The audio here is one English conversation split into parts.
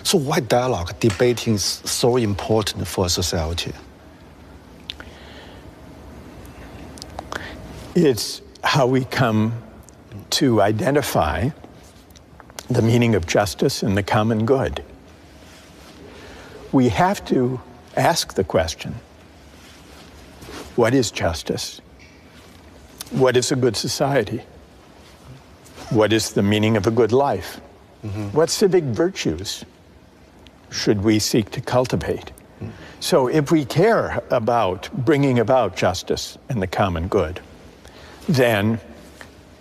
So why dialogue, debating is so important for society? It's how we come to identify the meaning of justice and the common good. We have to ask the question, what is justice? What is a good society? What is the meaning of a good life? What civic virtues should we seek to cultivate? So if we care about bringing about justice and the common good, then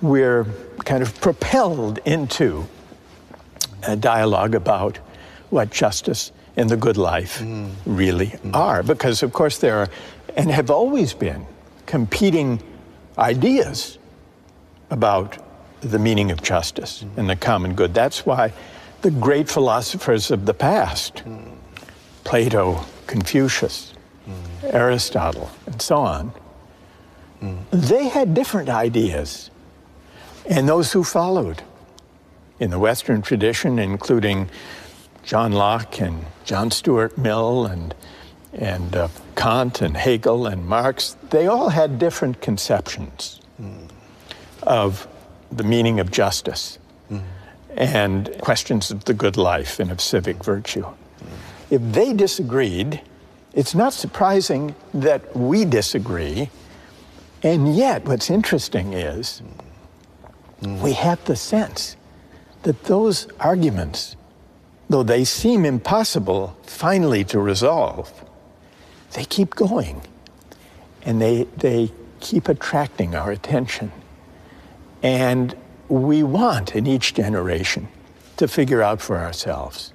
we're kind of propelled into a dialogue about what justice and the good life really are. Because, of course, there are, and have always been, competing ideas about the meaning of justice and the common good. That's why the great philosophers of the past, Plato, Confucius, Aristotle, and so on, they had different ideas. And those who followed in the Western tradition, including John Locke and John Stuart Mill and Kant and Hegel and Marx, they all had different conceptions of the meaning of justice and questions of the good life and of civic virtue. If they disagreed, it's not surprising that we disagree. And yet, what's interesting is we have the sense that those arguments, though they seem impossible finally to resolve, they keep going. And they keep attracting our attention. And we want, in each generation, to figure out for ourselves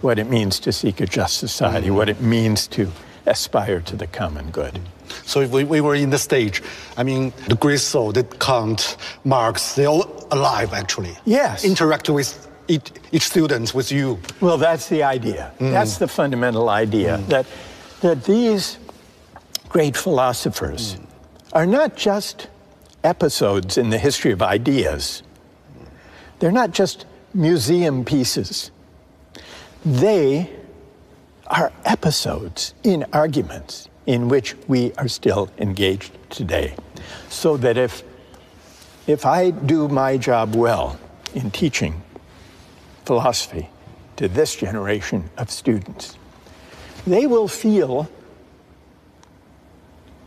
what it means to seek a just society, what it means to aspire to the common good. So if we were in the stage, I mean, the great soul, the Kant, Marx, they're all alive, actually. Yes. Interact with each student, with you. Well, that's the idea. That's the fundamental idea, that these great philosophers are not just episodes in the history of ideas. They're not just museum pieces. They are episodes in arguments in which we are still engaged today. So that if I do my job well in teaching philosophy to this generation of students, they will feel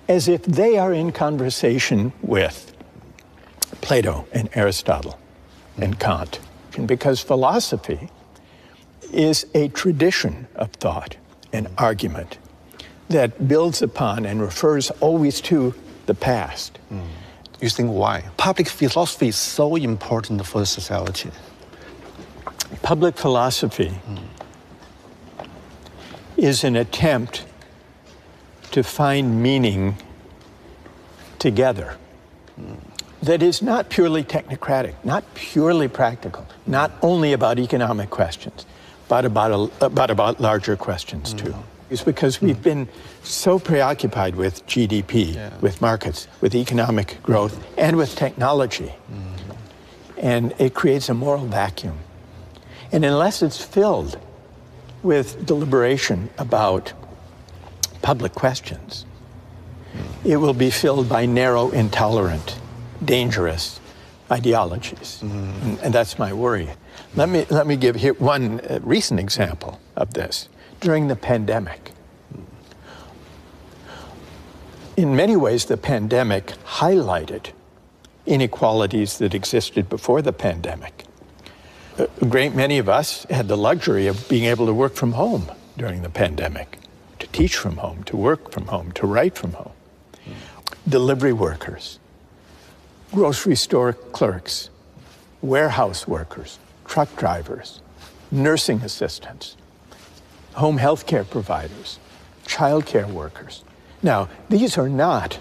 as if they are in conversation with Plato and Aristotle and Kant. Because philosophy is a tradition of thought and argument that builds upon and refers always to the past. You think why? Public philosophy is so important for society. Public philosophy is an attempt to find meaning together that is not purely technocratic, not purely practical, not only about economic questions, but about larger questions too. It's because we've been so preoccupied with GDP, with markets, with economic growth, and with technology. And it creates a moral vacuum. And unless it's filled with deliberation about public questions, it will be filled by narrow, intolerant, dangerous ideologies. And that's my worry. Let me give here one recent example of this. During the pandemic, in many ways, the pandemic highlighted inequalities that existed before the pandemic. A great many of us had the luxury of being able to work from home during the pandemic, to teach from home, to work from home, to write from home. Delivery workers, grocery store clerks, warehouse workers, truck drivers, nursing assistants, home health care providers, child care workers. Now, these are not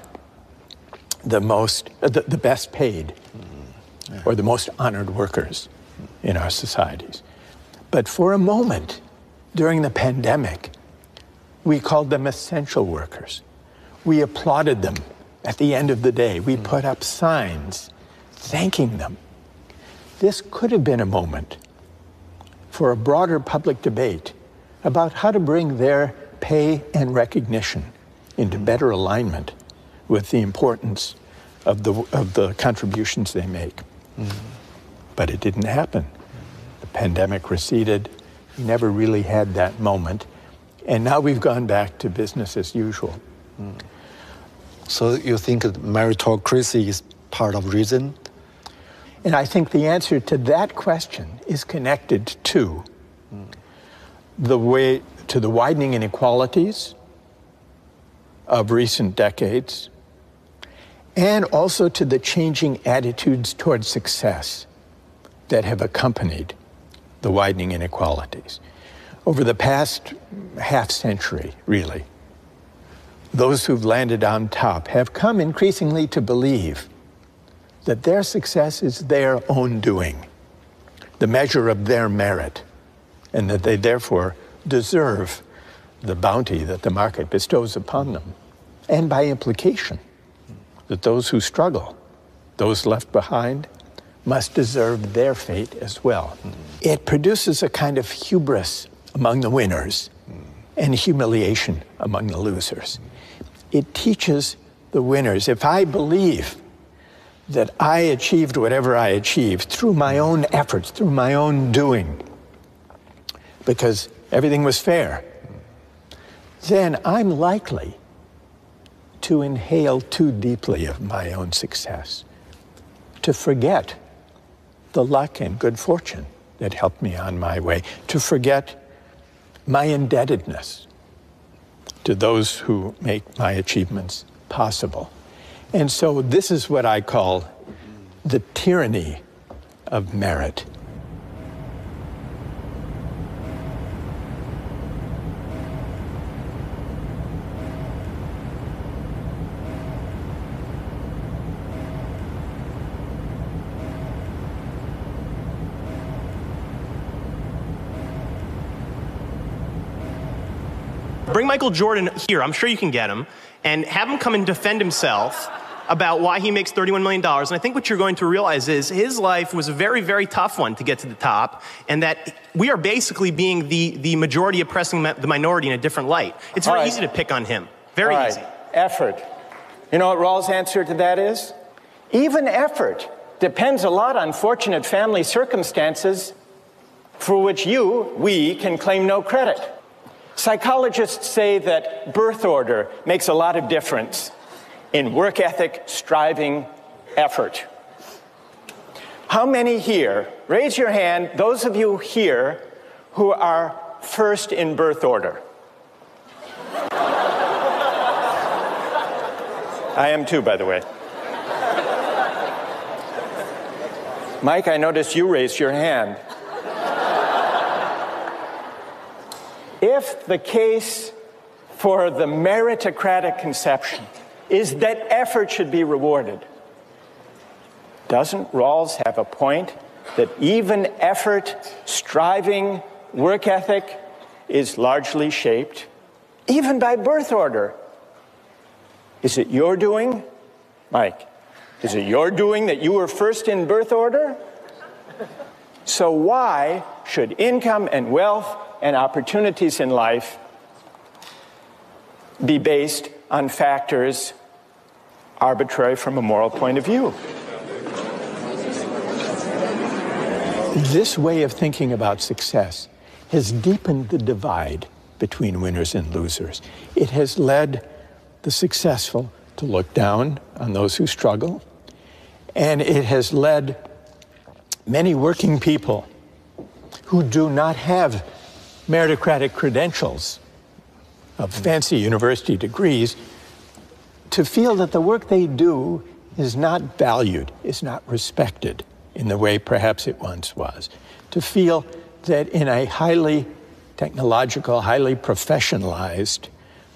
the best paid or the most honored workers in our societies. But for a moment during the pandemic, we called them essential workers. We applauded them at the end of the day. We put up signs thanking them. This could have been a moment for a broader public debate about how to bring their pay and recognition into better alignment with the importance of the contributions they make. But it didn't happen. The pandemic receded. We never really had that moment. And now we've gone back to business as usual. So you think meritocracy is part of reason? And I think the answer to that question is connected to the widening inequalities of recent decades, and also to the changing attitudes towards success that have accompanied the widening inequalities. Over the past half century, really, those who've landed on top have come increasingly to believe that their success is their own doing, the measure of their merit, and that they therefore deserve the bounty that the market bestows upon them. And by implication, that those who struggle, those left behind, must deserve their fate as well. It produces a kind of hubris among the winners and humiliation among the losers. It teaches the winners, if I believe that I achieved whatever I achieved through my own efforts, through my own doing, because everything was fair, then I'm likely to inhale too deeply of my own success, to forget the luck and good fortune that helped me on my way, to forget my indebtedness to those who make my achievements possible. And so this is what I call the tyranny of merit. Bring Michael Jordan here, I'm sure you can get him, and have him come and defend himself about why he makes $31 million. And I think what you're going to realize is his life was a very, very tough one to get to the top, and that we are basically being the majority oppressing the minority in a different light. It's very easy to pick on him. Very easy. Effort. You know what Rawls' answer to that is? Even effort depends a lot on fortunate family circumstances for which we can claim no credit. Psychologists say that birth order makes a lot of difference in work ethic, striving, effort. How many here, raise your hand, those of you here who are first in birth order? I am too, by the way. Mike, I noticed you raised your hand. If the case for the meritocratic conception is that effort should be rewarded, doesn't Rawls have a point that even effort, striving, work ethic is largely shaped even by birth order? Is it your doing, Mike? Is it your doing that you were first in birth order? So why should income and wealth and opportunities in life be based on factors arbitrary from a moral point of view? This way of thinking about success has deepened the divide between winners and losers. It has led the successful to look down on those who struggle, and it has led many working people who do not have meritocratic credentials of fancy university degrees to feel that the work they do is not valued, is not respected in the way perhaps it once was. To feel that in a highly technological, highly professionalized,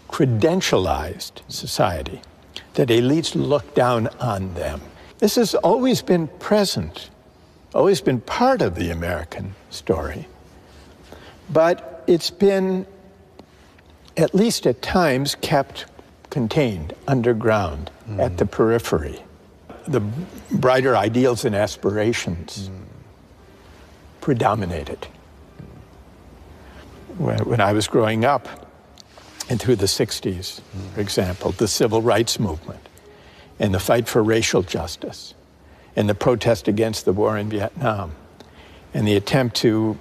credentialized society, that elites look down on them. This has always been present, always been part of the American story. But it's been, at least at times, kept contained, underground, at the periphery. The brighter ideals and aspirations predominated. when I was growing up, and through the 60s, for example, the civil rights movement, and the fight for racial justice, and the protest against the war in Vietnam, and the attempt to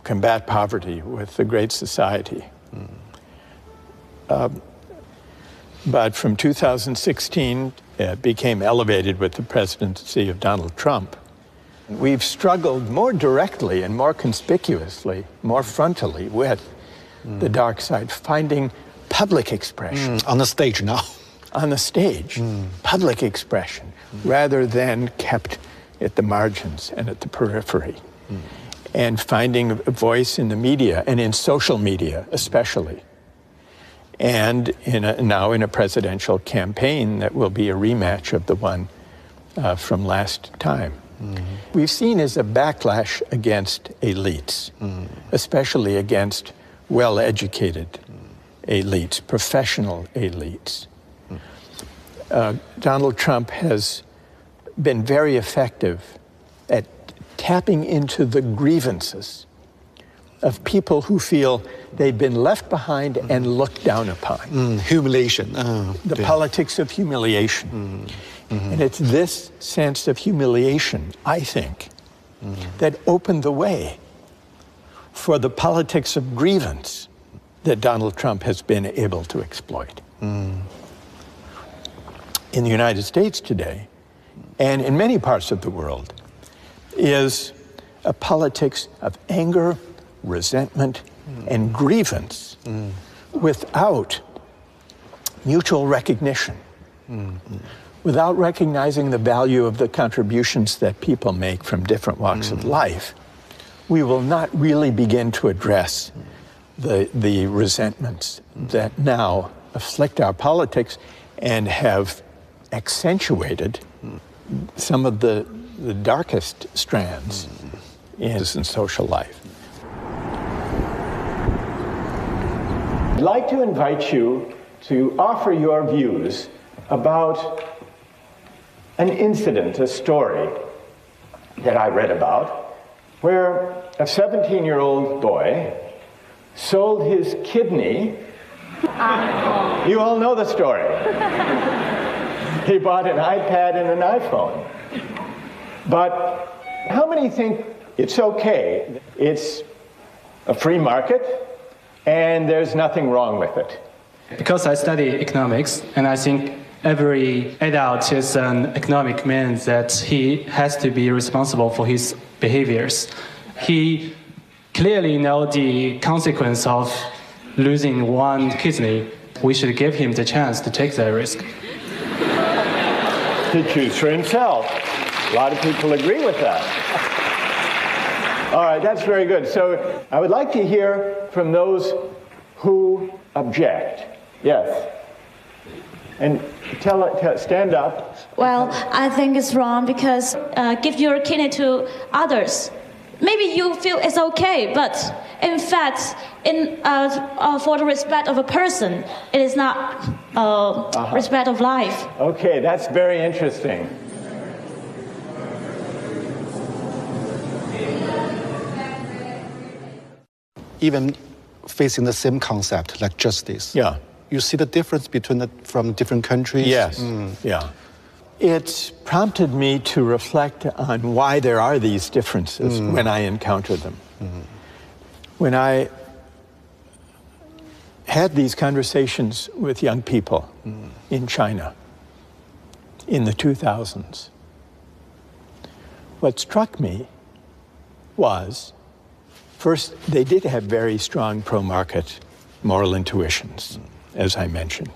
combat poverty with the Great Society. But from 2016, it became elevated with the presidency of Donald Trump. We've struggled more directly and more conspicuously, more frontally with the dark side, finding public expression. On the stage now. On the stage, public expression, rather than kept at the margins and at the periphery. And finding a voice in the media, and in social media especially. And now in a presidential campaign that will be a rematch of the one from last time. We've seen as a backlash against elites, especially against well-educated elites, professional elites. Donald Trump has been very effective at tapping into the grievances of people who feel they've been left behind and looked down upon. Humiliation. The politics of humiliation. And it's this sense of humiliation, I think, that opened the way for the politics of grievance that Donald Trump has been able to exploit. In the United States today, and in many parts of the world, is a politics of anger, resentment, and grievance without mutual recognition, without recognizing the value of the contributions that people make from different walks of life. We will not really begin to address the resentments that now afflict our politics and have accentuated some of the darkest strands in social life. I'd like to invite you to offer your views about an incident, a story that I read about, where a 17-year-old boy sold his kidney. You all know the story. He bought an iPad and an iPhone. But how many think it's okay? It's a free market, and there's nothing wrong with it. Because I study economics, and I think every adult is an economic man that he has to be responsible for his behaviors. He clearly knows the consequence of losing one kidney. We should give him the chance to take that risk. To choose for himself. A lot of people agree with that. All right, that's very good. So I would like to hear from those who object. Yes. And stand up. Well, I think it's wrong because give your kidney to others. Maybe you feel it's okay, but in fact, for the respect of a person, it is not respect of life. Okay, that's very interesting. Even facing the same concept, like justice. Yeah. You see the difference from different countries? Yes, yeah. It's prompted me to reflect on why there are these differences when I encounter them. When I had these conversations with young people in China in the 2000s, what struck me was, first, they did have very strong pro-market moral intuitions, as I mentioned.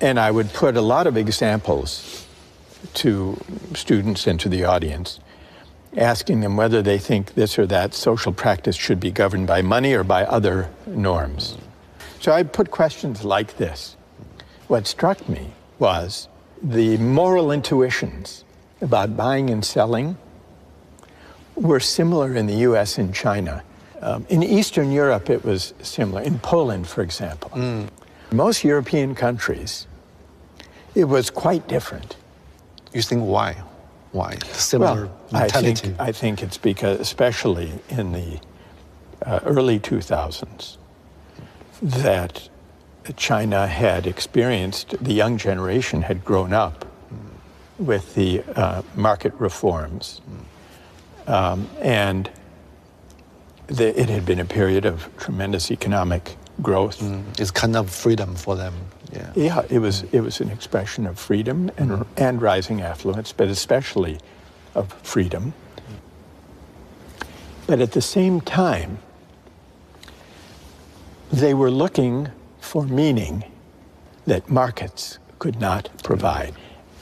And I would put a lot of examples to students and to the audience, asking them whether they think this or that social practice should be governed by money or by other norms. So I put questions like this. What struck me was the moral intuitions about buying and selling were similar in the US and China. In Eastern Europe, it was similar. In Poland, for example. Most European countries, it was quite different. You think why? Why? Similar mentality? I think it's because, especially in the early 2000s that China had experienced, the young generation had grown up with the market reforms. And it had been a period of tremendous economic growth. It's kind of freedom for them. Yeah, it was an expression of freedom and rising affluence, but especially of freedom. But at the same time, they were looking for meaning that markets could not provide.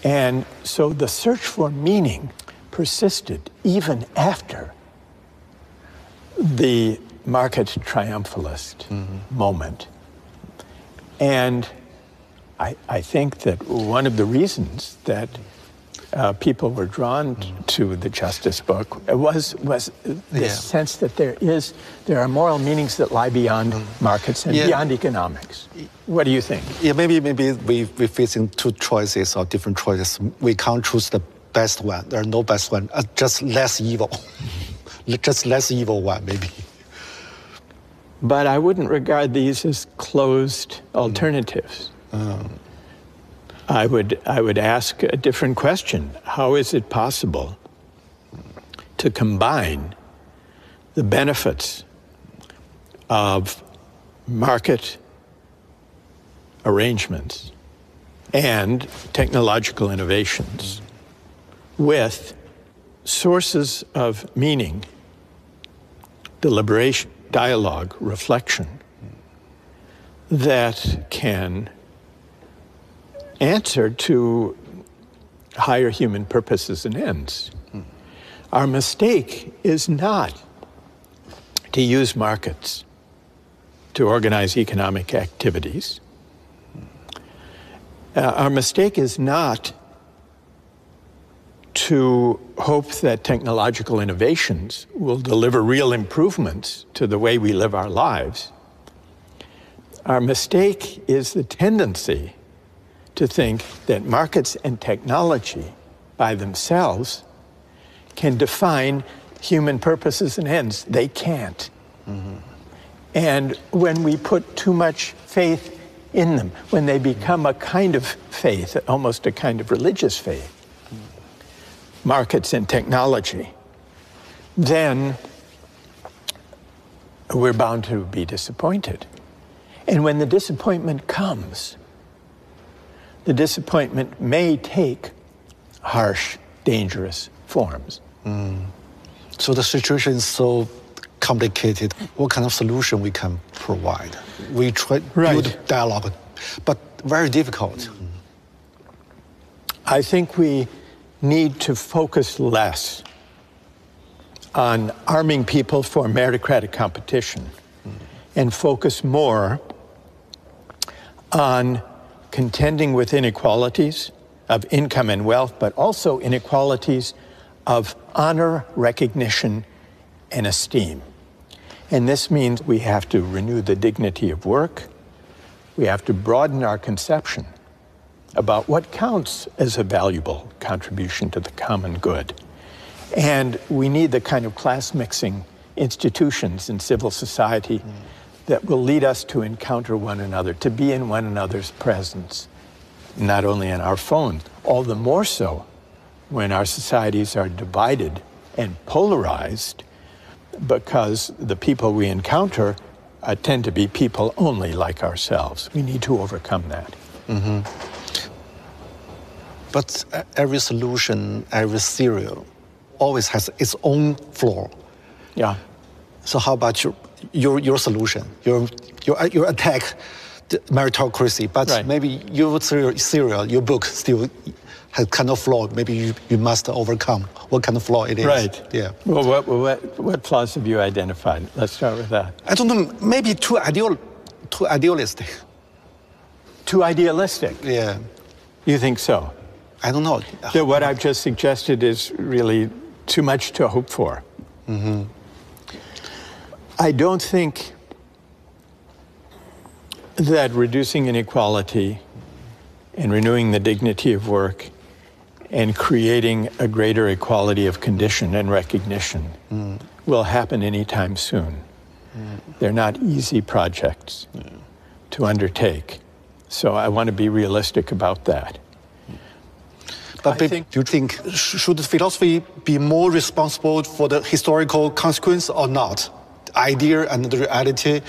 And so the search for meaning persisted even after the market triumphalist moment. And I think that one of the reasons that people were drawn to the Justice book was this sense that there are moral meanings that lie beyond markets and beyond economics. What do you think? Yeah, maybe we're facing two choices or different choices. We can't choose the best one. There are no best one. Just less evil. Just less evil one, maybe. But I wouldn't regard these as closed alternatives. I would ask a different question. How is it possible to combine the benefits of market arrangements and technological innovations with sources of meaning, deliberation, dialogue, reflection that can answer to higher human purposes and ends? Our mistake is not to use markets to organize economic activities. Our mistake is not to hope that technological innovations will deliver real improvements to the way we live our lives. Our mistake is the tendency to think that markets and technology by themselves can define human purposes and ends. They can't. And when we put too much faith in them, when they become a kind of faith, almost a kind of religious faith, markets and technology, then we're bound to be disappointed. And when the disappointment comes, the disappointment may take harsh, dangerous forms. So the situation is so complicated. What kind of solution we can provide? We try to build dialogue, but very difficult. I think we need to focus less on arming people for meritocratic competition and focus more on contending with inequalities of income and wealth, but also inequalities of honor, recognition, and esteem. And this means we have to renew the dignity of work. We have to broaden our conception about what counts as a valuable contribution to the common good. And we need the kind of class-mixing institutions in civil society that will lead us to encounter one another, to be in one another's presence, not only on our phones, all the more so when our societies are divided and polarized, because the people we encounter tend to be people only like ourselves. We need to overcome that. But every solution, every theory always has its own flaw. Yeah. So how about your solution? Your attack the meritocracy, but maybe your theory, your book still has kind of flaw. Maybe you must overcome what kind of flaw it is. Right. Yeah. Well, what flaws have you identified? Let's start with that. I don't know. Maybe too idealistic. Too idealistic? Yeah. You think so? I don't know. So what I've just suggested is really too much to hope for. I don't think that reducing inequality and renewing the dignity of work and creating a greater equality of condition and recognition will happen anytime soon. They're not easy projects to undertake. So I want to be realistic about that. But do you think, should philosophy be more responsible for the historical consequence or not? The idea and the reality,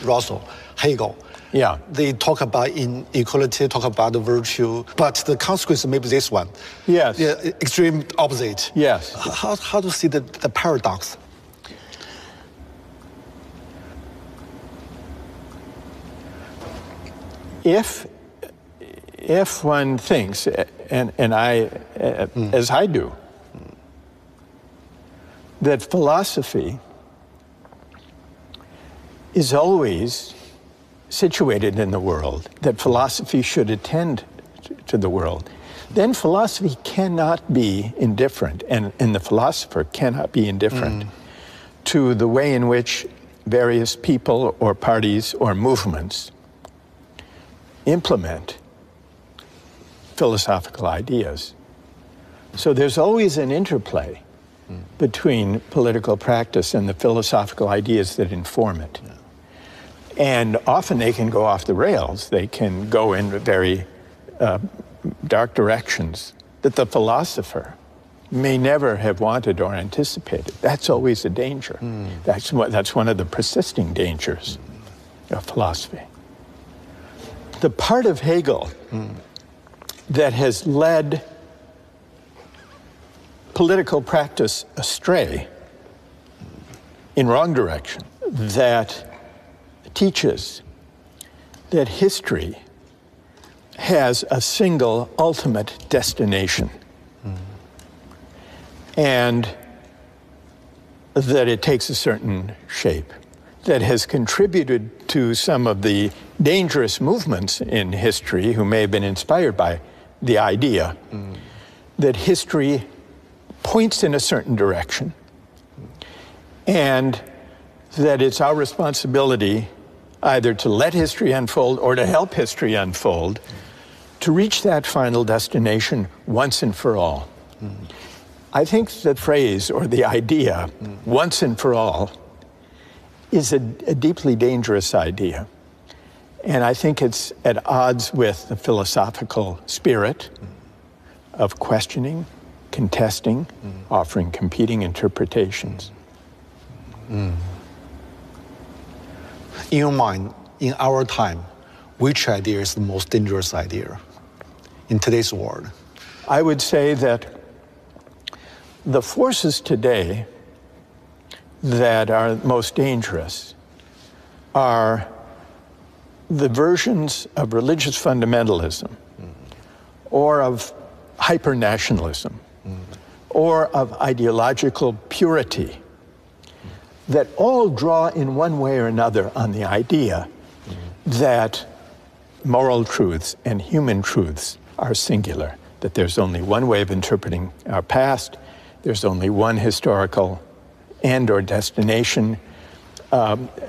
Russell, Hegel. Yeah. They talk about inequality, talk about the virtue, but the consequence may be this one. Yes. Yeah, extreme opposite. Yes. How to see the paradox? If one thinks, and I, as I do, that philosophy is always situated in the world, that philosophy should attend to the world, then philosophy cannot be indifferent, and the philosopher cannot be indifferent to the way in which various people or parties or movements implement philosophical ideas. So there's always an interplay between political practice and the philosophical ideas that inform it. And often they can go off the rails. They can go in very dark directions that the philosopher may never have wanted or anticipated. That's always a danger. That's one of the persisting dangers of philosophy. The part of Hegel that has led political practice astray in wrong direction, that teaches that history has a single ultimate destination, and that it takes a certain shape, that has contributed to some of the dangerous movements in history who may have been inspired by the idea that history points in a certain direction, and that it's our responsibility either to let history unfold or to help history unfold to reach that final destination once and for all. I think the phrase or the idea, once and for all, is a deeply dangerous idea. And I think it's at odds with the philosophical spirit of questioning, contesting, offering competing interpretations. In your mind, in our time, which idea is the most dangerous idea in today's world? I would say that the forces today that are most dangerous are the versions of religious fundamentalism or of hyper-nationalism or of ideological purity that all draw in one way or another on the idea that moral truths and human truths are singular, that there's only one way of interpreting our past, there's only one historical end or destination,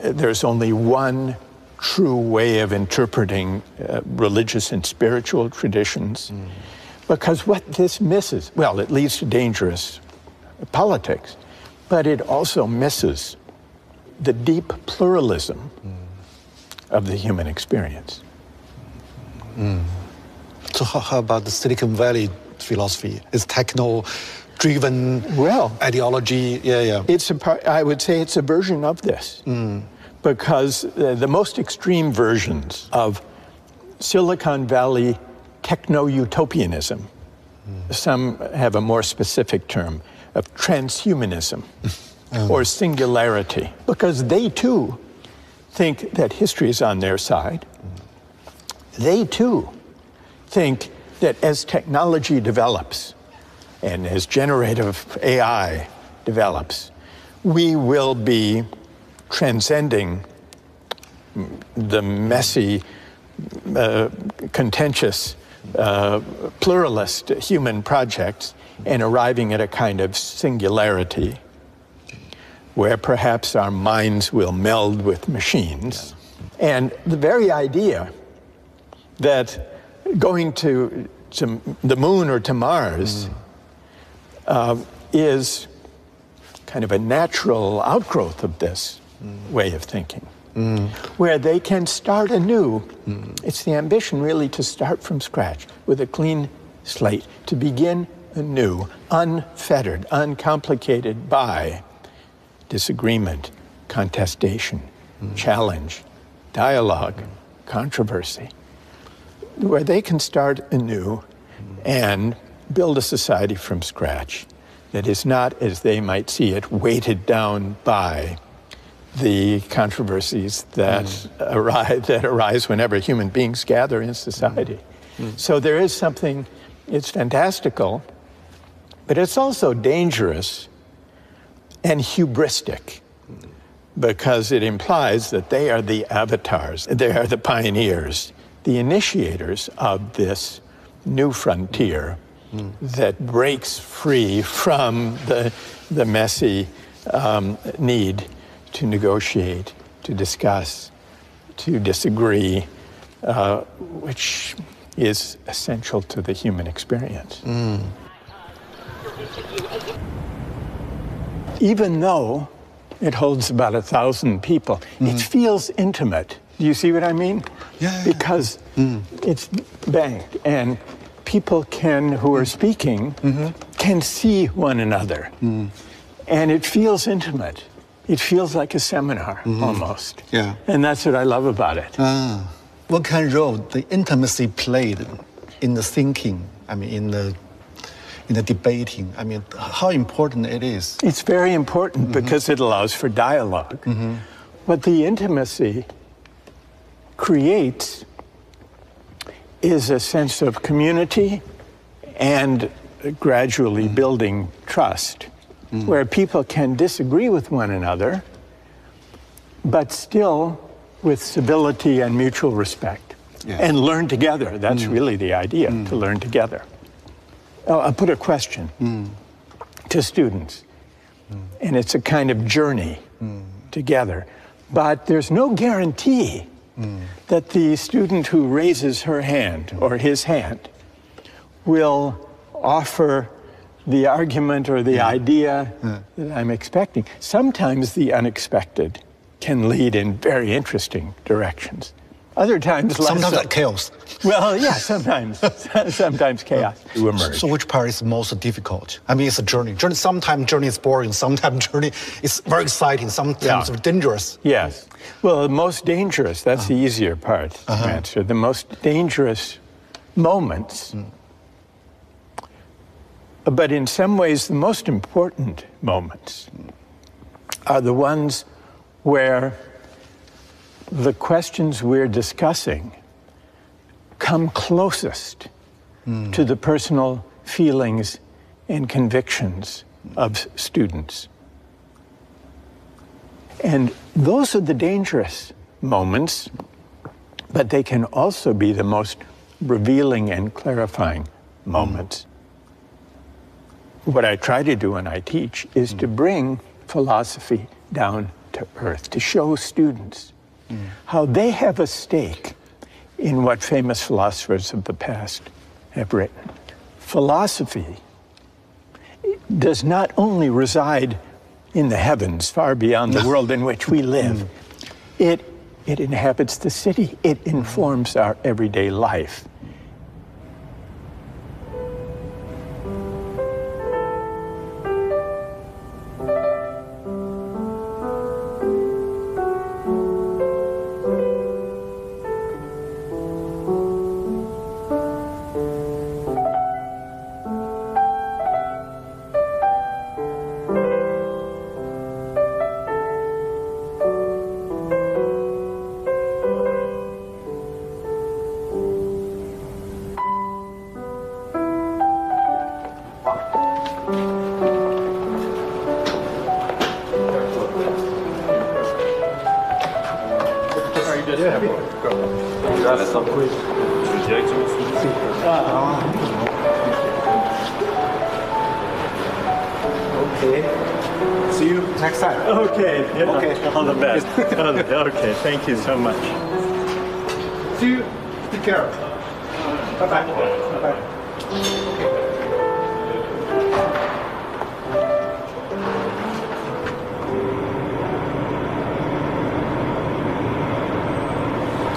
there's only one true way of interpreting religious and spiritual traditions. Because what this misses, well, it leads to dangerous politics, but it also misses the deep pluralism of the human experience. So how about the Silicon Valley philosophy? Is techno-driven ideology? I would say it's a version of this. Because the most extreme versions of Silicon Valley techno-utopianism, some have a more specific term of transhumanism or singularity, because they too think that history is on their side. They too think that as technology develops and as generative AI develops, we will be transcending the messy, contentious, pluralist human projects and arriving at a kind of singularity where perhaps our minds will meld with machines. And the very idea that going to the moon or to Mars is kind of a natural outgrowth of this way of thinking, where they can start anew. It's the ambition, really, to start from scratch with a clean slate, to begin anew, unfettered, uncomplicated by disagreement, contestation, challenge, dialogue, controversy, where they can start anew and build a society from scratch that is not, as they might see it, weighted down by the controversies that arise whenever human beings gather in society. So there is something, it's fantastical, but it's also dangerous and hubristic, because it implies that they are the avatars, they are the pioneers, the initiators of this new frontier that breaks free from the messy need to negotiate, to discuss, to disagree, which is essential to the human experience. Even though it holds about 1,000 people, it feels intimate. Do you see what I mean? Yeah. Because it's banked, and people who are speaking can see one another. And it feels intimate. It feels like a seminar, almost. Yeah. And that's what I love about it. What kind of role the intimacy played in the thinking, I mean, in the debating? I mean, how important it is? It's very important because it allows for dialogue. What the intimacy creates is a sense of community and gradually building trust, where people can disagree with one another, but still with civility and mutual respect, and learn together. That's really the idea, to learn together. I'll put a question to students, and it's a kind of journey together. But there's no guarantee that the student who raises her hand or his hand will offer the argument or the idea that I'm expecting. Sometimes the unexpected can lead in very interesting directions. Other times, less sometimes so. like chaos. Well, yeah, sometimes chaos to emerge. So which part is most difficult? I mean, it's a journey. Sometimes journey is boring. Sometimes journey is very exciting. Sometimes dangerous. Yes. Well, the most dangerous, that's the easier part to answer. The most dangerous moments, but in some ways the most important moments, are the ones where the questions we're discussing come closest to the personal feelings and convictions of students. And those are the dangerous moments, but they can also be the most revealing and clarifying moments. What I try to do when I teach is to bring philosophy down to earth, to show students how they have a stake in what famous philosophers of the past have written. Philosophy does not only reside in the heavens, far beyond the world in which we live. It inhabits the city. It informs our everyday life. Okay. See you next time. Okay. Yeah. Okay. All the best. Okay. Thank you so much. See you. Take care. Bye-bye. Bye-bye.